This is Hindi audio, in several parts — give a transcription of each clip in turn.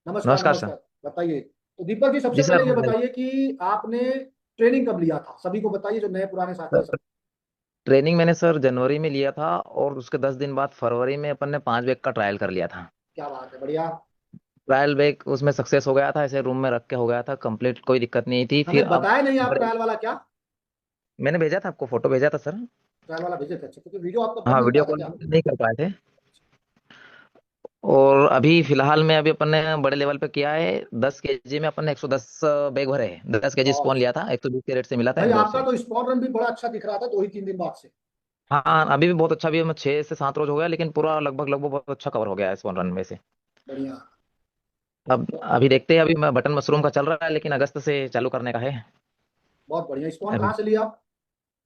नमस्कार नमस्कार सर। नमस्कार। बताइए। तो दीपक जी, सबसे जी पहले सर। ये बताइए कि आपने ट्रेनिंग कब लिया था, सभी को बताइए, जो नए पुराने साथी हैं सब। ट्रेनिंग मैंने सर जनवरी में लिया था और उसके 10 दिन बाद फरवरी में अपन ने 5 बैग का ट्रायल कर लिया था। क्या बात है, बढ़िया। ट्रायल बैग उसमें सक्सेस हो गया था, ऐसे रूम में रख के हो गया था कंप्लीट, कोई दिक्कत नहीं थी। फिर हमें अब बताया नहीं आप बड़े ट्रायल वाला क्या। मैंने भेजा था आपको, फोटो भेजा था सर। ट्रायल वाला भेजे थे, अच्छा, क्योंकि वीडियो आपका बन हाँ, नहीं वीडियो पाया था कॉल क्या। नहीं कर पाए थे। और अभी फिलहाल में अभी अपन ने बड़े लेवल पे किया है। 10 केजी में अपन ने 110 बैग भरे हैं। 10 केजी बहुत स्पॉन अच्छा। लिया था, 120 के रेट से मिला था भाई इंदौर आपका से। तो स्पॉन रन भी बड़ा अच्छा दिख रहा था 2 ही 3 दिन बाद से। हाँ, अभी भी बहुत अच्छा, भी मैं 6 से 7 रोज हो गया, लेकिन पूरा लगभग लगभग बहुत अच्छा कवर हो गया है स्पॉन रन में से। बढ़िया। अब अभी देखते हैं, अभी मैं बटन मशरूम का चल रहा है, लेकिन अगस्त से चालू करने का है। बहुत बढ़िया। स्पॉन अभी कहाँ से लिया आप।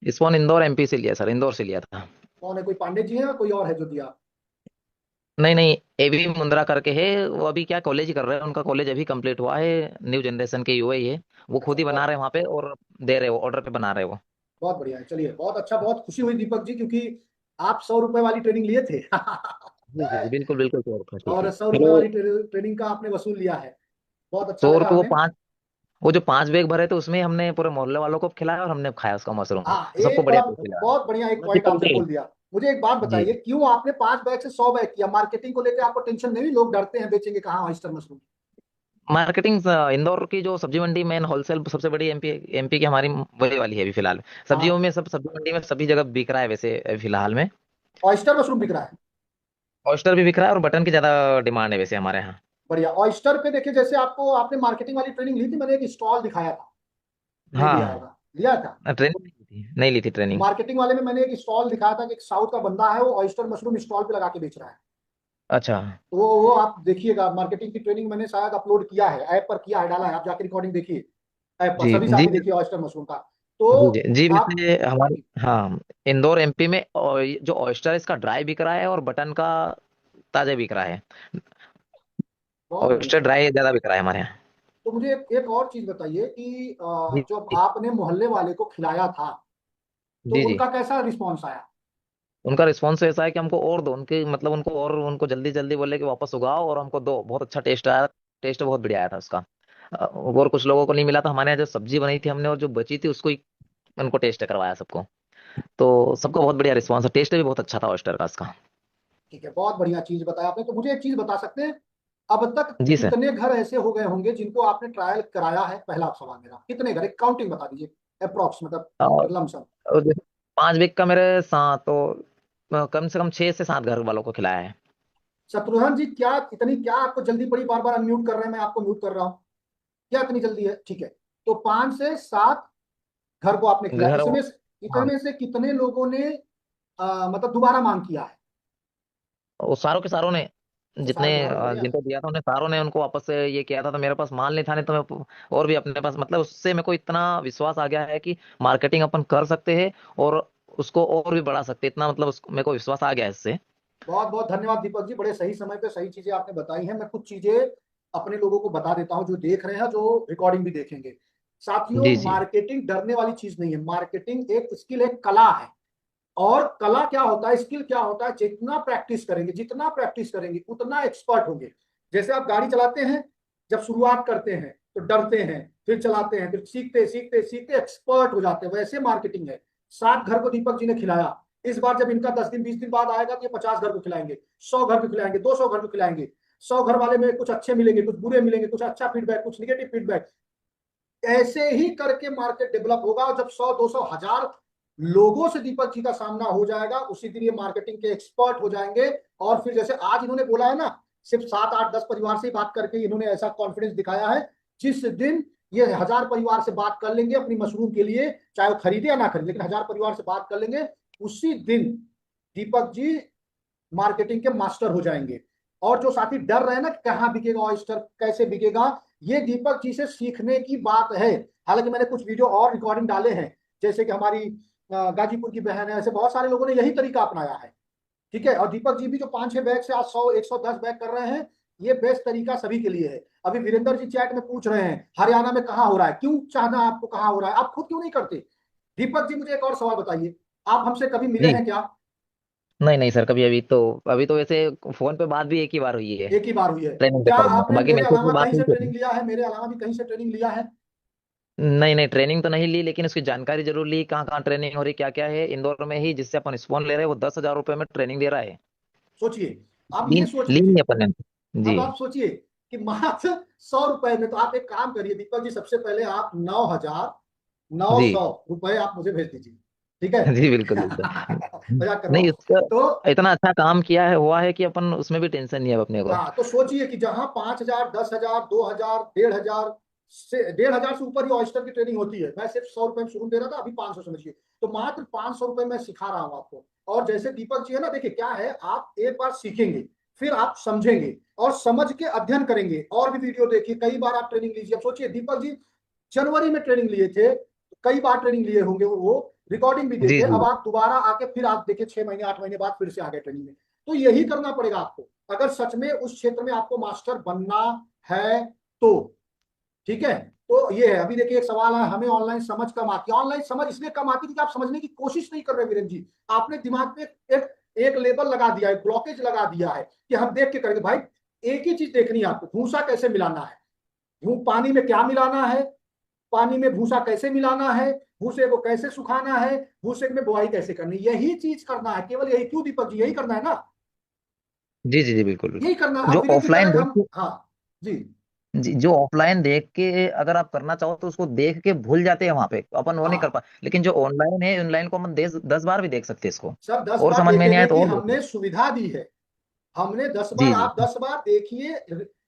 स्पॉन इंदौर एमपी से लिया सर, इंदौर से लिया था। कौन है, कोई पांडे जी है या कोई और है जो दिया। नहीं नहीं, एबी मुंद्रा करके है। वो अभी क्या कॉलेज ही कर रहे हैं, उनका कॉलेज अभी कंप्लीट हुआ है। न्यू जनरेशन के युवा ही है। वो खुद अच्छा, ही बना बहुत रहे हैं वहाँ पे, और दे रहे हो ऑर्डर पे बना रहे हो। बहुत बढ़िया है। चलिए, बहुत अच्छा, बहुत खुशी हुई दीपक जी, क्योंकि आप 100 रुपए वाली ट्रेनिंग लिए थे। जी जी, बिल्कुल बिल्कुल श्योर था, ठीक और है। 100 रुपए चलो। वाली ट्रेनिंग का आपने वसूल लिया है। बहुत अच्छा 100 लगा रुपये, हमें। वो जो 5 बैग भरे थे उसमें हमने पूरे मोहल्ले वालों को खिलाया और हमने खाया उसका मशरूम, हाँ, तो सबको एक बढ़िया बड़ा टेस्ट लगा। बहुत बढ़िया एक बस पॉइंट दीपक आपने जी। बोल दिया। मुझे एक बात जी। बताइए, क्यों आपने 5 बैग से 100 बैग किया। मार्केटिंग को लेकर आपको टेंशन नहीं हुई, लोग डरते हैं बेचेंगे कहाँ ऑयस्टर मशरूम। मार्केटिंग इंदौर की जो सब्जी मंडी मेन होलसेल सबसे बड़ी एमपी एमपी की हमारी वही वाली है अभी फिलहाल। सब्जियों हाँ, में सब सब्जी मंडी में सभी जगह बिक रहा है वैसे अभी फिलहाल में। ऑयस्टर मशरूम बिक रहा है। ऑयस्टर भी बिक रहा है और बटन की ज्यादा डिमांड है वैसे हमारे यहाँ। बढ़िया। ऑयस्टर पे देखिए, जैसे आपको आपने मार्केटिंग वाली ट्रेनिंग ली थी, मैंने एक स्टॉल दिखाया था। नहीं लिया हाँ। होगा, लिया था। ट्रेनिंग नहीं ली थी ट्रेनिंग। मार्केटिंग वाले में मैंने एक स्टॉल दिखाया था कि एक साउथ का बंदा है, वो ऑयस्टर मशरूम स्टॉल पे लगा के बेच रहा है। अच्छा। तो वो आप देखिएगा, मार्केटिंग की ट्रेनिंग मैंने शायद अपलोड किया है, ऐप पर किया है, डाला है, आप जाके रिकॉर्डिंग देखिए। ऐप पर जी सभी जी साथी देखिए ऑयस्टर मशरूम का। तो जी जी जी, आप। वैसे हमारी, हाँ, इंदौर एमपी में ये जो ऑयस्टर है इसका ड्राई बिक रहा है और बटन का ताजा बिक रहा है। बहुत बढ़िया। ऑयस्टर ड्राई ज्यादा बिक रहा है हमारे यहाँ। तो मुझे एक और चीज बताइए कि जी जब आपने मोहल्ले वाले को खिलाया था, तो जी जी। उनका कैसा रिस्पॉन्स आया। उनका रिस्पॉन्स ऐसा है कि हमको और दो, उनके मतलब उनको, और उनको जल्दी जल्दी बोले कि वापस उगाओ और हमको दो। बहुत अच्छा टेस्ट आया। टेस्ट बहुत बढ़िया आया था उसका। और कुछ लोगों को नहीं मिला था। हमारे यहाँ जो सब्जी बनी थी हमने और जो बची थी उसको ही उनको टेस्ट करवाया सबको। तो सबको बहुत बढ़िया रिस्पॉन्स है, टेस्ट भी बहुत अच्छा था ऑयस्टर का उसका। ठीक है, बहुत बढ़िया चीज बताया आपने। तो मुझे एक चीज बता सकते हैं, अब तक जी सर। कितने घर ऐसे हो गए होंगे जिनको आपने ट्रायल कराया है। पहला सवाल मेरा, कितने घर, एक काउंटिंग बता दीजिए, अप्रोक्स, मतलब और लमसम। और जैसे 5 वीक का मेरे साथ तो कम से कम 6 से 7 घर वालों को खिलाया है। शत्रुघ्न जी, क्या इतनी, क्या आपको जल्दी पड़ी, बार बार अनम्यूट कर रहे हैं, मैं आपको म्यूट कर रहा हूँ। क्या इतनी जल्दी है, ठीक है। तो 5 से 7 घर को आपने खिलाया, घर। इसमें हाँ, इतने से कितने लोगों ने मतलब दोबारा मांग किया है। वो सारों के सारों ने, अच्छा, जितने सारे के सारे, बढ़िया। जिनको दिया था उन्हें सारों ने उनको वापस से ये किया था। तो मेरे पास माल नहीं था, नहीं तो मैं और भी अपने पास, मतलब उससे मेरे को इतना विश्वास आ गया है कि मार्केटिंग अपन कर सकते हैं और उसको और भी बढ़ा सकते हैं। इतना मतलब मेरे को विश्वास आ गया है इससे। बहुत बहुत धन्यवाद दीपक जी, बड़े सही समय पे सही चीजें आपने बताई हैं। मैं कुछ चीजें अपने लोगों को बता देता हूं जो देख रहे हैं, जो रिकॉर्डिंग भी देखेंगे। साथियों, जी जी मार्केटिंग डरने वाली चीज नहीं है। मार्केटिंग एक स्किल, एक कला है। और कला क्या होता है, स्किल क्या होता है, जितना प्रैक्टिस करेंगे, जितना प्रैक्टिस करेंगे उतना एक्सपर्ट होंगे। जैसे आप गाड़ी चलाते हैं, जब शुरुआत करते हैं तो डरते हैं, फिर चलाते हैं, फिर सीखते सीखते सीखते एक्सपर्ट हो जाते हैं। वैसे मार्केटिंग है। 7 घर को दीपक जी ने खिलाया। इस बार जब इनका 10 दिन 20 दिन बाद आएगा, तो ये 50 घर को खिलाएंगे, 100 घर को खिलाएंगे, 200 घर को खिलाएंगे। 100 घर वाले में कुछ अच्छे मिलेंगे, कुछ बुरे मिलेंगे, कुछ अच्छा फीडबैक, कुछ निगेटिव फीडबैक। ऐसे ही करके मार्केट डेवलप होगा। और जब 100 200 1000 लोगों से दीपक जी का सामना हो जाएगा, उसी दिन ये मार्केटिंग के एक्सपर्ट हो जाएंगे। और फिर जैसे आज इन्होंने बोला है ना, सिर्फ 7 8 10 परिवार से ही बात करके इन्होंने ऐसा कॉन्फिडेंस दिखाया है। जिस दिन ये 1000 परिवार से बात कर लेंगे अपनी मशरूम के लिए, चाहे वो खरीदे या ना खरीदे, लेकिन 1000 परिवार से बात कर लेंगे, उसी दिन दीपक जी मार्केटिंग के मास्टर हो जाएंगे। और जो साथी डर रहे हैं ना कि कहाँ बिकेगा ऑयस्टर, कैसे बिकेगा, ये दीपक जी से सीखने की बात है। हालांकि मैंने कुछ वीडियो और रिकॉर्डिंग डाले हैं, जैसे कि हमारी गाजीपुर की बहन है, ऐसे बहुत सारे लोगों ने यही तरीका अपनाया है। ठीक है। और दीपक जी भी जो 5 6 बैग से आज 100 110 बैग कर रहे हैं, ये बेस्ट तरीका सभी के लिए है। अभी वीरेंद्र जी चैट में पूछ रहे हैं हरियाणा में कहाँ हो रहा है, क्यों चाहना है आपको, कहाँ हो रहा है, आप खुद क्यों नहीं करते। दीपक जी, मुझे एक और सवाल बताइए, आप हमसे कभी मिले जी। हैं क्या। नहीं नहीं सर, कभी अभी तो वैसे फोन पे बात भी एक ही बार हुई है एक ही बार हुई है? ट्रेनिंग क्या पेपर में, आपने बाकी मेरे मैसेज में अलावा बात कहीं नहीं से करी। ट्रेनिंग लिया है? मेरे अलावा भी कहीं से ट्रेनिंग लिया है? नहीं नहीं, ट्रेनिंग तो नहीं ली, लेकिन उसकी जानकारी जरूर ली, कहाँ कहाँ ट्रेनिंग हो रही, क्या क्या है। इंदौर में ही जिससे अपन स्पोन ले रहे हैं वो 10,000 रुपए में ट्रेनिंग दे रहा है। सोचिए, आप ली ये सोच ली नहीं लीजिए। अपन ने जी। अब आप सोचिए कि मात्र 100 रुपए में, तो आप एक काम करिए दीपक जी, सबसे पहले आप 9,900 रुपए आप मुझे भेज दीजिए, ठीक है? जी बिल्कुल बिल्कुल। मजाक कर रहा नहीं, हूँ। उसका तो इतना अच्छा काम किया है, हुआ है कि अपन उसमें भी टेंशन नहीं है अब अपने को। हाँ, तो सोचिए कि जहां 5,000, 10,000, 2,000, 1,500 से 1,500 से ऊपर ही ऑयस्टर की ट्रेनिंग होती है। मैं सिर्फ 100 रुपए में शुरू दे रहा था, अभी 500 समझिए। तो मात्र 500 रुपए में सिखा रहा हूँ आपको। और जैसे दीपक जी है ना, देखिए क्या है, आप एक बार सीखेंगे, फिर आप समझेंगे और समझ के अध्ययन करेंगे, और भी वीडियो देखिए, कई बार आप ट्रेनिंग लीजिए। अब सोचिए दीपक जी जनवरी में ट्रेनिंग लिए थे, कई बार ट्रेनिंग लिए होंगे, वो रिकॉर्डिंग भी जी देखे। जी अब आप दोबारा आके फिर आप देखिए 6 महीने 8 महीने बाद फिर से आ गए ट्रेनिंग में। तो यही करना पड़ेगा आपको, अगर सच में उस क्षेत्र में आपको मास्टर बनना है तो। ठीक है? तो ये है। अभी देखिए एक सवाल है, हमें ऑनलाइन समझ कम आती है। ऑनलाइन समझ इसलिए कम आती है कि आप समझने की कोशिश नहीं कर रहे वीरेंद्र जी। आपने दिमाग में एक लेबल लगा दिया है, ब्लॉकेज लगा दिया है कि हम देख के करेंगे। भाई एक ही चीज देखनी है आपको, भूसा कैसे मिलाना है, पानी में क्या मिलाना है, पानी में भूसा कैसे मिलाना है, भूसे को कैसे सुखाना है, भूसे में बुआई कैसे करनी है, यही चीज करना है, केवल यही। क्यों दीपक जी, यही करना है ना? जी जी जी बिल्कुल बिल्कुल। यही करना है। अब जो वीरेंद्र जी ऑफलाइन करें देख हम, के, हाँ जी। जी, जो ऑफलाइन देख के अगर आप करना चाहो तो उसको देख के भूल जाते हैं वहां पे, अपन वो नहीं कर हाँ पा। लेकिन जो ऑनलाइन है, ऑनलाइन को अपन 10 बार भी देख सकते हैं इसको। सब 10 और बार समझ में नहीं देखेंगे आया तो कि और देखो। हमने सुविधा दी है। हमने 10 बार, जी जी आप 10 बार देखिए।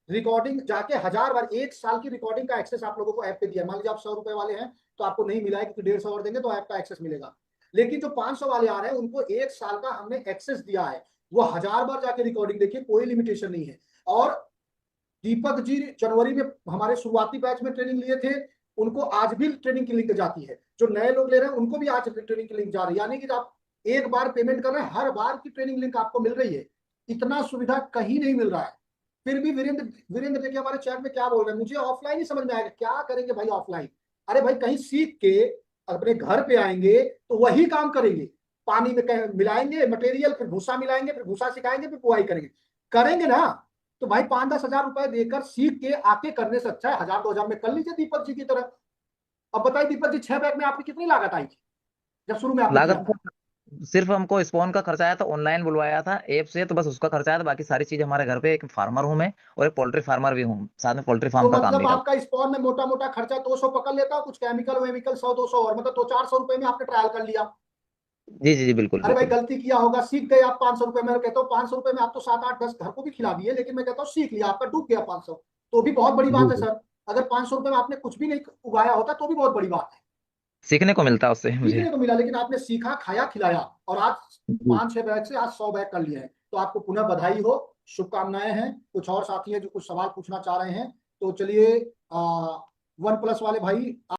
रिकॉर्डिंग जाके 1,000 बार, 1 साल की रिकॉर्डिंग का एक्सेस आप लोगों को ऐप पे दिया है। मान लीजिए आप 100 रुपए वाले हैं तो आपको नहीं मिला है, क्योंकि 150 और देंगे तो ऐप का एक्सेस मिलेगा। लेकिन जो 500 वाले आ रहे हैं उनको 1 साल का हमने एक्सेस दिया है। वो 1,000 बार जाके रिकॉर्डिंग देखिए, कोई लिमिटेशन नहीं है। और दीपक जी जनवरी में हमारे शुरुआती बैच में ट्रेनिंग लिए थे, उनको आज भी ट्रेनिंग की लिंक जाती है। जो नए लोग ले रहे हैं उनको भी आज ट्रेनिंग की लिंक जा रही है। यानी कि आप एक बार पेमेंट कर रहे हैं, हर बार की ट्रेनिंग लिंक आपको मिल रही है। इतना सुविधा कहीं नहीं मिल रहा है। फिर भी वीरेंद्र वीरेंद्र देखिए हमारे चैट में क्या बोल रहे हैं, मुझे ऑफलाइन ही समझ में आएगा। क्या करेंगे भाई ऑफलाइन? अरे भाई कहीं सीख के अपने घर पे आएंगे तो वही काम करेंगे। पानी में मिलाएंगे मटेरियल, फिर भूसा मिलाएंगे, फिर भूसा सिखाएंगे, फिर बुआई करेंगे। करेंगे ना? तो भाई 5-10 हजार रुपए देकर सीख के आके करने से अच्छा है 1,000-2,000 में कर लीजिए दीपक जी की तरह। अब बताइए दीपक जी, 6 बैग में आपकी कितनी लागत आई थी जब शुरू में आपने किया लागत था? तो सिर्फ हमको स्पॉन का खर्चा आया था, ऑनलाइन बुलवाया था ऐप से, तो बस उसका खर्चा आया था। बाकी सारी चीज हमारे घर पे, एक फार्मर हूँ मैं, और एक पोल्ट्री फार्मर भी हूँ, साथ में पोल्ट्री तो फार्म का काम मतलब भी करता आपका स्पॉन में मोटा मोटा खर्चा 200 पकड़ लेता, कुछ केमिकल वेमिकल 100-200 और, मतलब 200-400 रुपए में आपने ट्रायल कर लिया। हूँ। जी जी जी बिल्कुल अरे भाई बिल्कुल। गलती किया होगा, सीख गए आप 500 रुपए में। कहता हूँ 500 रुपए में आप तो 7-8-10 घर को भी खिला दिए, लेकिन मैं कहता हूँ सीख लिया, आपका डूब गया 500, तो भी बहुत बड़ी जी बात है जी, सर। अगर 500 रुपए में आपने कुछ भी नहीं उगाया होता तो भी बहुत बड़ी बात है। सीखने को मिलता है उससे मुझे। सीखने को मिला, लेकिन आपने सीखा, खाया, खिलाया, और आज जी 5-6 बैग से आज 100 बैग कर लिए हैं। तो आपको पुनः बधाई हो, शुभकामनाएं हैं। कुछ और साथी हैं जो कुछ सवाल पूछना चाह रहे हैं, तो चलिए। वन प्लस वाले भाई